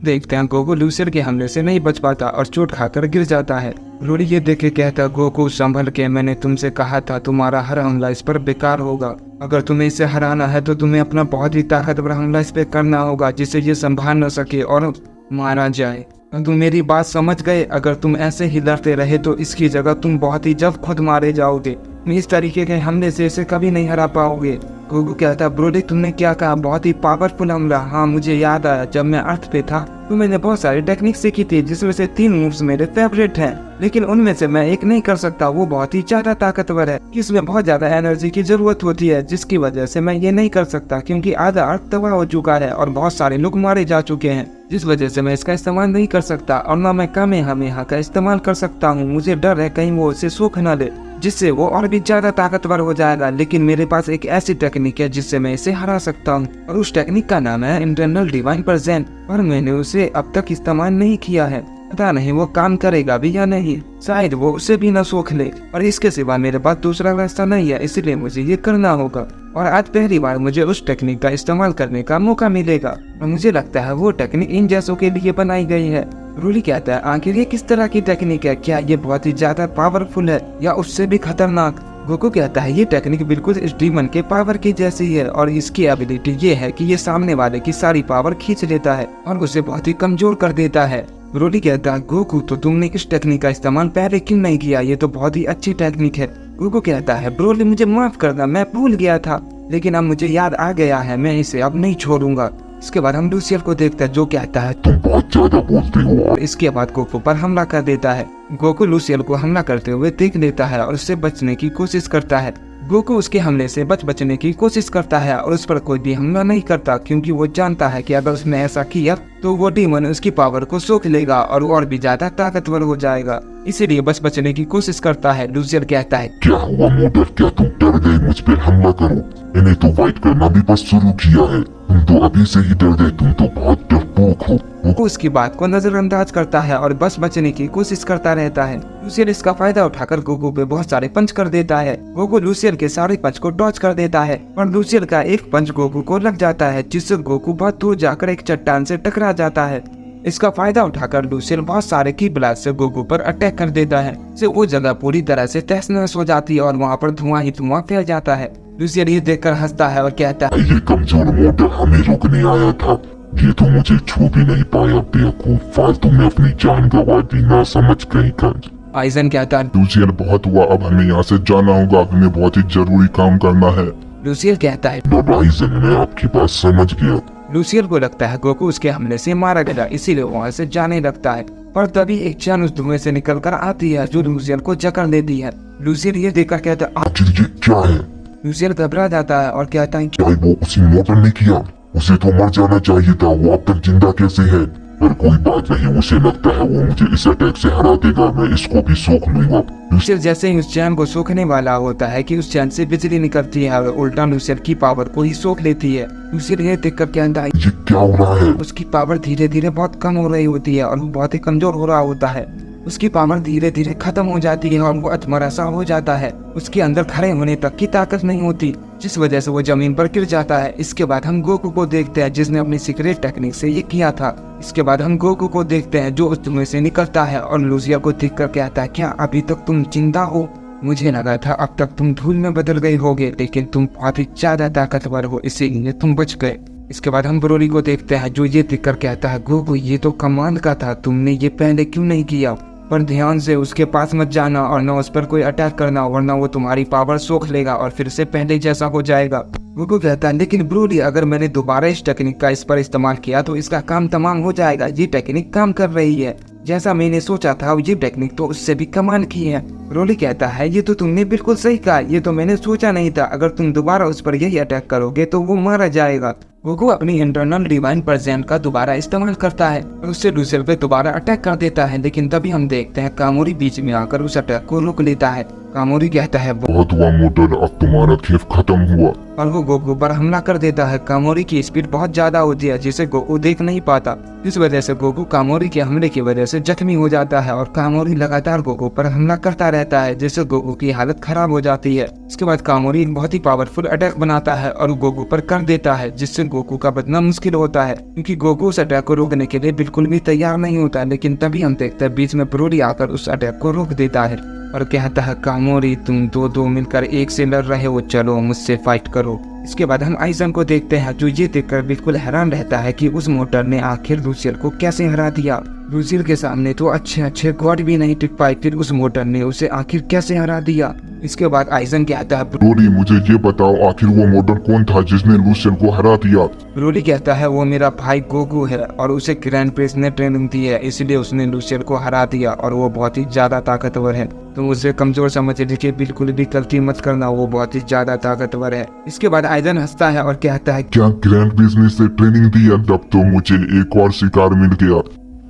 देखते हैं गोकू लूसियर के हमले से नहीं बच पाता और चोट खाकर गिर जाता है। ब्रोली ये देख के कहता है, गोकू संभल के, मैंने तुमसे कहा था तुम्हारा हर हमला इस पर बेकार होगा। अगर तुम्हें इसे हराना है तो तुम्हें अपना बहुत ही ताकतवर हमला इस पे करना होगा जिससे ये संभाल न सके और मारा जाए। तुम मेरी बात समझ गए? अगर तुम ऐसे ही लड़ते रहे तो इसकी जगह तुम बहुत ही जल्द खुद मारे जाओगे। इस तरीके के हमले से इसे कभी नहीं हरा पाओगे। गोकू कहता है, ब्रोली तुमने क्या कहा? बहुत ही पावरफुल हमला। हाँ, मुझे याद आया, जब मैं अर्थ पे था तो मैंने बहुत सारी टेक्निक सीखी थी जिसमें से 3 मूव्स मेरे फेवरेट हैं, लेकिन उनमें से मैं एक नहीं कर सकता। वो बहुत ही ज्यादा ताकतवर है, इसमें बहुत ज्यादा एनर्जी की जरूरत होती है, जिसकी वजह से मैं ये नहीं कर सकता क्योंकि आधा अर्थ तबाह हो चुका है और बहुत सारे लोग मारे जा चुके हैं, जिस वजह से मैं इसका इस्तेमाल नहीं कर सकता। और ना मैं कामेहामेहा का इस्तेमाल कर सकता हूँ। मुझे डर है कहीं वो उसे सूख न ले, जिससे वो और भी ज्यादा ताकतवर हो जाएगा। लेकिन मेरे पास एक ऐसी टेक्निक है जिससे मैं इसे हरा सकता हूँ और उस टेक्निक का नाम है इंटरनल डिवाइन प्रेजेंट, पर मैंने उसे अब तक इस्तेमाल नहीं किया है। पता नहीं वो काम करेगा भी या नहीं, शायद वो उसे भी न सोख ले। और इसके सिवा मेरे पास दूसरा रास्ता नहीं है, इसलिए मुझे ये करना होगा। और आज पहली बार मुझे उस टेक्निक का इस्तेमाल करने का मौका मिलेगा और मुझे लगता है वो टेक्निक इन जैसों के लिए बनाई गई है। ब्रोली कहता है, आखिर ये किस तरह की टेक्निक है? क्या ये बहुत ही ज्यादा पावरफुल है या उससे भी खतरनाक? गोकू कहता है, ये टेक्निक बिल्कुल इस डीमन के पावर की जैसी है और इसकी एबिलिटी ये है कि ये सामने वाले की सारी पावर खींच लेता है और उसे बहुत ही कमजोर कर देता है। ब्रोली कहता है, गोकू तो तुमने इस टेक्निक का इस्तेमाल पहले क्यों नहीं किया? ये तो बहुत ही अच्छी टेक्निक है। गोकू कहता है, ब्रोली मुझे माफ करना, मैं भूल गया था, लेकिन अब मुझे याद आ गया है, मैं इसे अब नहीं छोड़ूंगा। इसके बाद हम लूसियर को देखते हैं जो कहता है, तुम बहुत ज्यादा बोलते हो। और इसके बाद गोकू पर हमला कर देता है। गोकू लूसियर को हमला करते हुए देख लेता है और उससे बचने की कोशिश करता है। गोकू उसके हमले से बचने की कोशिश करता है और उस पर कोई भी हमला नहीं करता क्योंकि वो जानता है कि अगर उसने ऐसा किया तो वो डीमन उसकी पावर को सोख लेगा और भी ज्यादा ताकतवर हो जाएगा। इसीलिए बचने की कोशिश करता है। लूसियर कहता है, क्या हुआ मोटर, क्या तुम डर गए? मुझ पर हमला करो। मैंने तो फाइट करना भी बस शुरू किया है, तुम तो अभी से ही डर गए, तुम तो बहुत डरपोक हो। गोकू उसकी बात को नजरअंदाज करता है और बचने की कोशिश करता रहता है। लूसियर इसका फायदा उठाकर गोकू पे बहुत सारे पंच कर देता है। गोकू लूसियर के सारे पंच को डॉच कर देता है और लूसियर का एक पंच गोकू को लग जाता है, जिससे गोकू बहुत दूर जाकर एक चट्टान से टकरा जाता है। इसका फायदा उठाकर लूसियर बहुत सारे की ब्लास्ट से गोकू पर अटैक कर देता है, से वो जगह पूरी तरह से तहस-नहस हो जाती है और वहाँ पर धुआं ही धुआं फैल जाता है। लूसियर ये देखकर हंसता है और कहता है, ये कमजोर मोटर हमें रोकने आया था, ये तो मुझे छू भी नहीं पाया। बेवकूफ, फालतू में अपनी जान गंवा दी, ना समझ कहीं का। आइजन कहता है, लूसियर बहुत हुआ, अब हमें यहाँ से जाना होगा, हमें बहुत ही जरूरी काम करना है। लूसियर कहता है, आइजन, मैं आपकी बात समझ गया। लूसियर को लगता है गोकू उसके हमले से मारा गया, इसीलिए वहाँ से जाने लगता है। पर तभी एक जान उस धुएं से निकलकर आती है जो लूसियर को जकड़ देती है। लूसियर ये देखकर कहता है, आखिर ये क्या है? लूसियर घबरा जाता है और कहता है, क्या वो उसी मोटर ने किया? उसे तो मर जाना चाहिए था, वो अब तक जिंदा कैसे है? पर कोई बात नहीं, उसे लगता है वो मुझे इस अटैक से हरा देगा, मैं इसको भी सोख लूंगा। लूसियर जैसे ही उस चैन को सोखने वाला होता है कि उस चैन से बिजली निकलती है और उल्टा लूसियर की पावर को ही सोख लेती है। लूसियर ये देखकर कहता है, ये क्या हो रहा है? उसकी पावर धीरे धीरे बहुत कम हो रही होती है और वो बहुत ही कमजोर हो रहा होता है। उसकी पावर धीरे धीरे खत्म हो जाती है और वो अधमरा सा हो जाता है। उसके अंदर खड़े होने तक की ताकत नहीं होती, जिस वजह से वो जमीन पर गिर जाता है। इसके बाद हम गोकू को देखते हैं जिसने अपनी सीक्रेट टेक्निक से ये किया था। इसके बाद हम गोकू को देखते हैं जो उस धुएं से निकलता है और लूसियर को देखकर कहता है, क्या अभी तक तुम जिंदा हो? मुझे लगा था अब तक तुम धूल में बदल गए होगे, लेकिन तुम बहुत ही ज्यादा ताकतवर हो, इसीलिए तुम बच गए। इसके बाद हम ब्रोली को देखते हैं जो ये देखकर कहता है, गोकू ये तो कमाल का था, तुमने ये पहले क्यों नहीं किया? पर ध्यान से उसके पास मत जाना और न उस पर कोई अटैक करना, वरना वो तुम्हारी पावर सोख लेगा और फिर से पहले जैसा हो जाएगा। गोकू कहता है, लेकिन ब्रोली अगर मैंने दोबारा इस टेक्निक का इस पर इस्तेमाल किया तो इसका काम तमाम हो जाएगा। ये टेक्निक काम कर रही है जैसा मैंने सोचा था, ये टेक्निक तो उससे भी कमाल की है। ब्रोली कहता है, ये तो तुमने बिल्कुल सही कहा, ये तो मैंने सोचा नहीं था, अगर तुम दोबारा उस पर यही अटैक करोगे तो वो मारा जाएगा। गोकू अपनी इंटरनल डिवाइन प्रेजेंट का दोबारा इस्तेमाल करता है और उससे लूसियर पे दोबारा अटैक कर देता है, लेकिन तभी हम देखते हैं कामोरी बीच में आकर उस अटैक को रोक लेता है। कामोरी कहता है बहुत हुआ मोटल, अब तुम्हारा खेल खत्म हुआ। और वो गोकू पर हमला कर देता है। कामोरी की स्पीड बहुत ज्यादा होती है जिसे गोकू देख नहीं पाता। इस वजह से गोकू कामोरी के हमले की वजह से जख्मी हो जाता है और कामोरी लगातार गोकू पर हमला करता रहता है जिससे गोकू की हालत खराब हो जाती है। इसके बाद कामोरी एक बहुत ही पावरफुल अटैक बनाता है और गोकू पर कर देता है जिससे गोकू का बचना मुश्किल होता है क्योंकि गोकू उस अटैक को रोकने के लिए बिल्कुल भी तैयार नहीं होता। लेकिन तभी हम देखते हैं बीच में ब्रोली आकर उस अटैक को रोक देता है और कहता है कामोरी तुम दो मिलकर एक से लड़ रहे हो, चलो मुझसे फाइट करो। इसके बाद हम आइजन को देखते हैं जो ये देखकर बिल्कुल हैरान रहता है कि उस मोटर ने आखिर लूसियल को कैसे हरा दिया। लूसियल के सामने तो अच्छे गॉड भी नहीं टिक पाए, फिर उस मोटर ने उसे आखिर कैसे हरा दिया। इसके बाद आइजन कहता है ब्रोली मुझे ये बताओ आखिर वो मोटर कौन था जिसने लूसियल को हरा दिया। ब्रोली कहता है वो मेरा भाई गोकू है और उसे ग्रैंड प्रिंस ने ट्रेनिंग दी है, इसलिए उसने लूसियल को हरा दिया और वो बहुत ही ज्यादा ताकतवर है। तुम उसे कमजोर समझ लीजिए, बिल्कुल भी गलती मत करना, वो बहुत ही ज्यादा ताकतवर है। इसके बाद आइजन हंसता है और कहता है क्या ग्रैंड प्रिंस ने से ट्रेनिंग दी है? तब तो मुझे एक और शिकार मिल गया।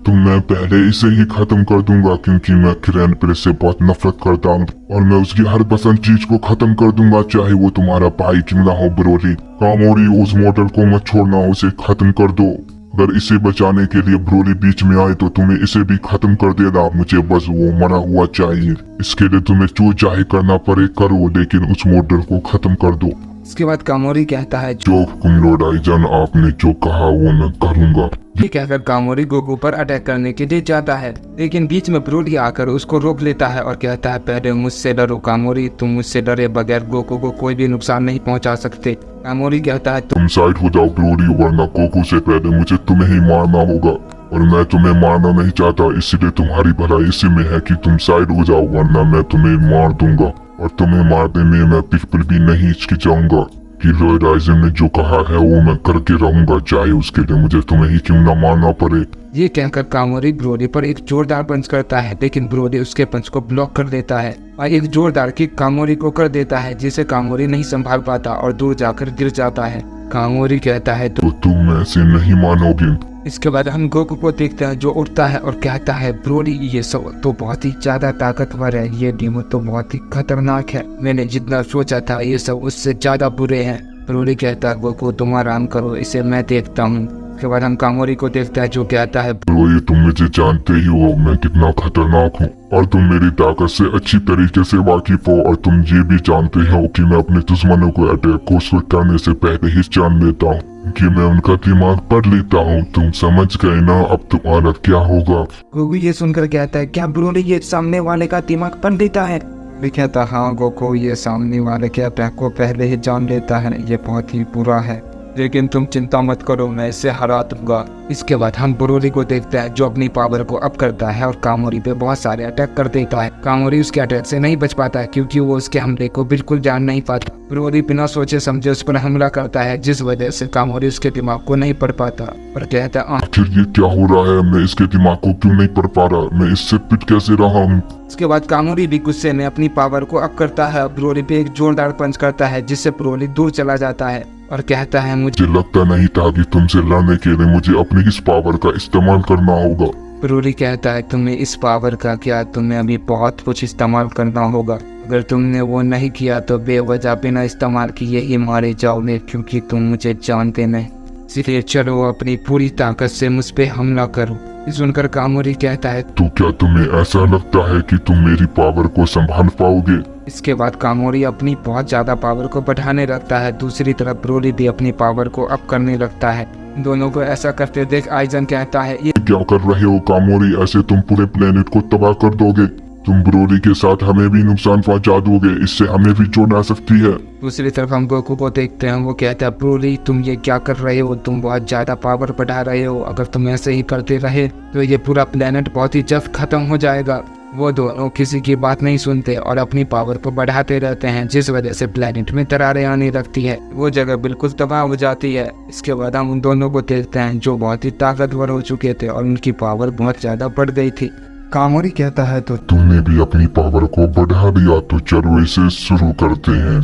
तो मैं पहले इसे ही खत्म कर दूंगा क्योंकि मैं ग्रैंड प्रिंस से बहुत नफरत करता हूँ और मैं उसकी हर पसंद चीज को खत्म कर दूंगा, चाहे वो तुम्हारा भाई क्यों ना हो। ब्रोली कामोरी उस मॉडल को मत छोड़ना, उसे खत्म कर दो। अगर इसे बचाने के लिए ब्रोली बीच में आए तो तुम्हें इसे भी खत्म कर देना। मुझे बस वो मरा हुआ चाहिए, इसके लिए तुम्हें जो चाहे करना पड़े करो, लेकिन उस मॉडल को खत्म कर दो। इसके बाद कामोरी कहता है जो हुक्म लॉर्ड आइजन, आपने जो कहा वो मैं करूंगा। ये कहकर कामोरी गोकू पर अटैक करने के लिए जाता है, लेकिन बीच में ब्रोली आकर उसको रोक लेता है और कहता है पहले मुझसे डरो कामोरी, तुम मुझसे डरे बगैर गोकू को कोई भी नुकसान नहीं पहुंचा सकते। कामोरी कहता है तुम साइड हो जाओ ब्रोली, वरना गोकू से पहले मुझे तुम्हें ही मारना होगा और मैं तुम्हें मारना नहीं चाहता, इसलिए तुम्हारी भलाई इसी में है कि तुम साइड हो जाओ, वरना मैं तुम्हें मार दूंगा और तुम्हें मारने में मैं बिल्कुल भी नहीं हिचकिचाऊंगा कि लॉर्ड आइजन ने जो कहा है वो मैं करके रहूंगा, चाहे उसके लिए मुझे तुम्हें ही क्यों ना मारना पड़े। ये कहकर कामोरी ब्रोली पर एक जोरदार पंच करता है, लेकिन ब्रोली उसके पंच को ब्लॉक कर देता है और एक जोरदार किक कामोरी को कर देता है जिसे कामोरी नहीं संभाल पाता और दूर जाकर गिर जाता है। कामोरी कहता है तो तुम ऐसे नहीं मानोगे। इसके बाद हम गोकू को देखते हैं जो उठता है और कहता है ब्रोली ये सब तो बहुत ही ज्यादा ताकतवर है, ये डेमो तो बहुत ही खतरनाक है, मैंने जितना सोचा था ये सब उससे ज्यादा बुरे हैं। ब्रोली कहता है गोकू तुम आराम करो, इसे मैं देखता हूँ। उसके बाद हम कामोरी को देखते हैं जो कहता है ब्रोली तुम मुझे जानते ही हो मैं कितना खतरनाक हूँ और तुम मेरी ताकत से अच्छी तरीके से वाकिफ हो और तुम ये भी जानते हो कि मैं अपने दुश्मनों को अटैक को शुरू करने से पहले ही जान लेता हूँ कि मैं उनका दिमाग पढ़ लेता हूँ। तुम समझ गए ना अब तुम्हारा क्या होगा। गोकू ये सुनकर कहता है क्या ब्रोली ये सामने वाले का दिमाग पढ़ लेता है? भी कहता हाँ गोकू ये सामने वाले के अटैक को पहले ही जान लेता है, ये बहुत ही बुरा है, लेकिन तुम चिंता मत करो मैं इसे हरा दूंगा। इसके बाद हम ब्रोली को देखते हैं जो अपनी पावर को अप करता है और कामोरी पे बहुत सारे अटैक कर देता है। कामोरी उसके अटैक से नहीं बच पाता है क्योंकि वो उसके हमले को बिल्कुल जान नहीं पाता। ब्रोली बिना सोचे समझे उस पर हमला करता है जिस वजह से कामोरी उसके दिमाग को नहीं पढ़ पाता और कहता है आखिर ये क्या हो रहा है, मैं इसके दिमाग को क्यों नहीं पढ़ पा रहा, मैं इससे पिट कैसे रहा हूँ। इसके बाद कामोरी भी गुस्से में अपनी पावर को अप करता है, ब्रोली पे एक जोरदार पंच करता है जिससे ब्रोली दूर चला जाता है और कहता है मुझे लगता नहीं था कि तुमसे लड़ने के लिए मुझे अपनी इस पावर का इस्तेमाल करना होगा। ब्रोली कहता है तुम्हें इस पावर का क्या, तुम्हें अभी बहुत कुछ इस्तेमाल करना होगा, अगर तुमने वो नहीं किया तो बेवजह बिना इस्तेमाल किए ही मारे जाओगे क्योंकि तुम मुझे जानते नहीं, इसलिए चलो अपनी पूरी ताकत से मुझ पे हमला करो। सुनकर कामोरी कहता है तो क्या तुम्हें ऐसा लगता है कि तुम मेरी पावर को संभाल पाओगे। इसके बाद कामोरी अपनी बहुत ज्यादा पावर को बढ़ाने लगता है, दूसरी तरफ ब्रोली भी अपनी पावर को अप करने लगता है। दोनों को ऐसा करते देख आइजन कहता है ये क्या कर रहे हो कामोरी, ऐसे तुम पूरे प्लेनेट को तबाह कर दोगे, तुम ब्रोली के साथ हमें भी नुकसान पहुंचा दोगे, इससे हमें भी चोट आ सकती है। दूसरी तरफ हम गोकू को देखते हैं, वो कहता है ब्रोली तुम ये क्या कर रहे हो, तुम बहुत ज्यादा पावर बढ़ा रहे हो, अगर तुम ऐसे ही करते रहे तो ये पूरा प्लेनेट बहुत ही जल्द खत्म हो जाएगा। वो दोनों किसी की बात नहीं सुनते और अपनी पावर को बढ़ाते रहते हैं जिस वजह से प्लेनेट में दरारें आने लगती है, वो जगह बिल्कुल तबाह हो जाती है। इसके बाद हम उन दोनों को देखते हैं जो बहुत ही ताकतवर हो चुके थे और उनकी पावर बहुत ज्यादा बढ़ गई थी। कामोरी कहता है तो तुमने भी अपनी पावर को बढ़ा दिया, तो चलो इसे शुरू करते हैं।